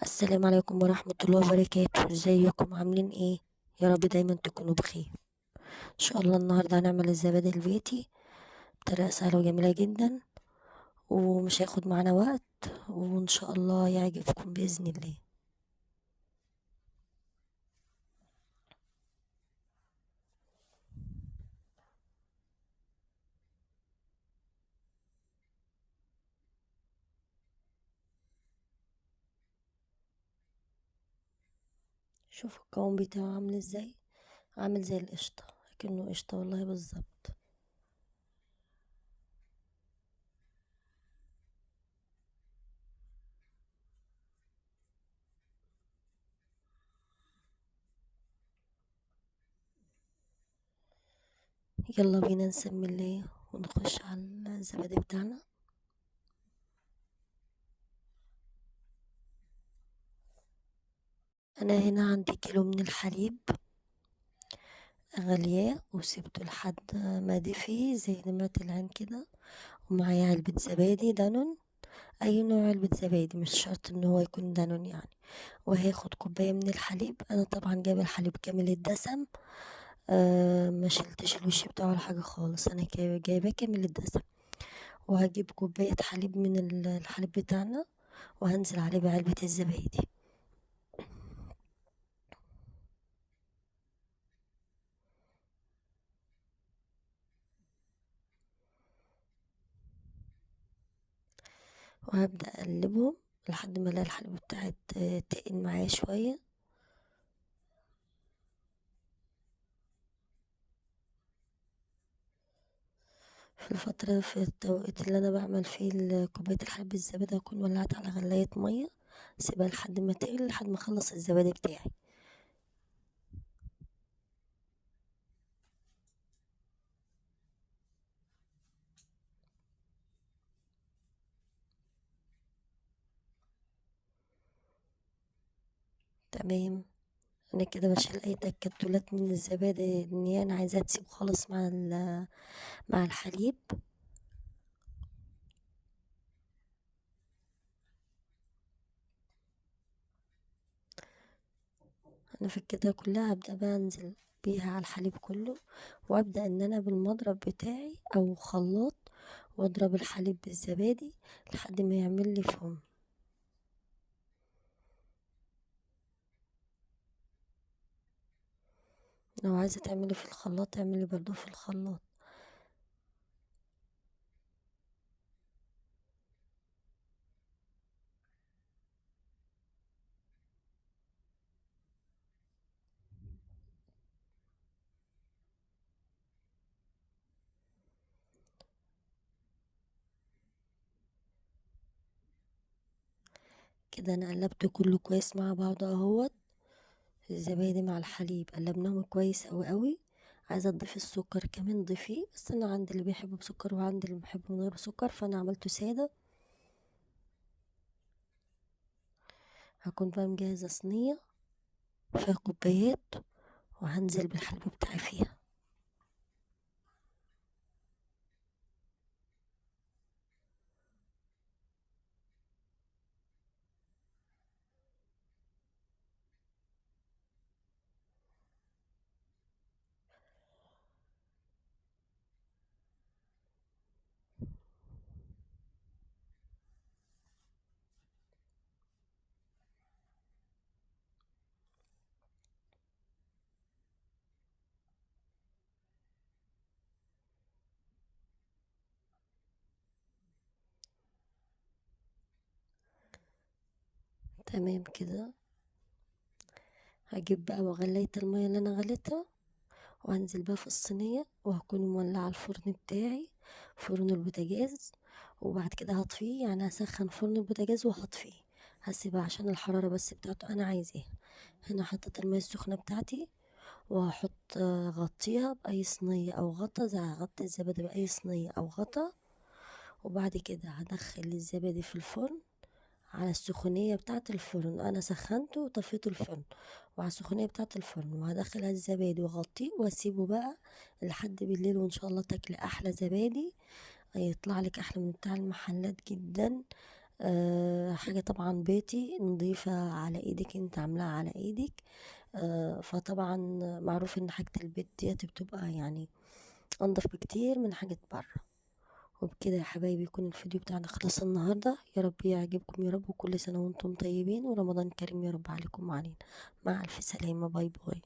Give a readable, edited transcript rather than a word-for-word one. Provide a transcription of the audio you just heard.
السلام عليكم ورحمة الله وبركاته. ازيكم عاملين ايه؟ يا رب دايما تكونوا بخير. ان شاء الله النهاردة هنعمل الزبادي البيتي بطريقة سهلة وجميلة جدا، ومش هياخد معانا وقت، وان شاء الله يعجبكم بإذن الله. شوفوا القوام بتاعه عامل ازاي، عامل زي القشطة، لكنه قشطة والله بالظبط. يلا بينا نسمي الله ونخش على الزبادي بتاعنا. انا هنا عندي كيلو من الحليب غلياه وسبته لحد ما دفي زي نمرة العين كده، ومعايا علبة زبادي دانون، اي نوع علبة زبادي، مش شرط ان هو يكون دانون يعني. وهاخد كوباية من الحليب، انا طبعا جايبة الحليب كامل الدسم، ما شلتش الوش بتاعه ولا حاجة خالص، انا جايباه كامل الدسم. وهجيب كوباية حليب من الحليب بتاعنا، وهنزل عليه بعلبة الزبادي. وهبدأ اقلبهم لحد ما الاقي الحليب بتاعي تقل معايا شوية. في التوقيت اللي انا بعمل فيه كوباية الحليب بالزبادي، اكون ولعت على غلاية مية، سيبها لحد ما تغلي لحد ما اخلص الزبادي بتاعي. تمام. انا كده بشيل اي تكتلات من الزبادي ان هي انا عايزاها تسيب خالص مع مع الحليب. انا في كده كلها هبدأ بقى انزل بيها على الحليب كله، وابدأ ان انا بالمضرب بتاعي او خلاط، واضرب الحليب بالزبادي لحد ما يعمل لي فوم. لو عايزة تعملي في الخلاط اعملي برضو في الخلاط. كده انا قلبته كله كويس مع بعض اهوت. الزبادي مع الحليب قلبناهم كويس اوي اوي. عايزه اضيف السكر كمان ضيفيه، بس انا عندي اللي بيحب بسكر وعندي اللي بيحب من غير سكر، فانا عملته ساده. هكون بقى مجهزه صينيه فيها كوبايات، وهنزل بالحليب بتاعي فيها. تمام كده. هجيب بقى وغليت الميه اللي انا غليتها، وهنزل بقى في الصينيه، وهكون مولعه الفرن بتاعي، فرن البوتاجاز. وبعد كده هطفيه، يعني هسخن فرن البوتاجاز وهطفيه، هسيبها عشان الحرارة بس بتاعته أنا عايزاها. هنا حطيت المية السخنة بتاعتي، وهحط غطيها بأي صينية أو غطا، زي هغطي الزبادي بأي صينية أو غطا. وبعد كده هدخل الزبادي في الفرن على السخونية بتاعة الفرن، أنا سخنته وطفيت الفرن، وعلى السخونية بتاعة الفرن، وهدخل الزبادي وأغطيه وأسيبه بقى لحد بالليل، وإن شاء الله تاكلي أحلى زبادي، يطلع لك أحلى من بتاع المحلات جدا. حاجة طبعا بيتي نضيفة على ايدك، انت عاملاها على ايدك. فطبعا معروف ان حاجة البيت ديت بتبقى يعني انضف بكتير من حاجة بره. وبكده يا حبايبي يكون الفيديو بتاعنا خلص النهاردة، يا رب يعجبكم يا رب، وكل سنة وانتم طيبين ورمضان كريم يا رب عليكم وعلينا. مع الف سلامة، باي باي.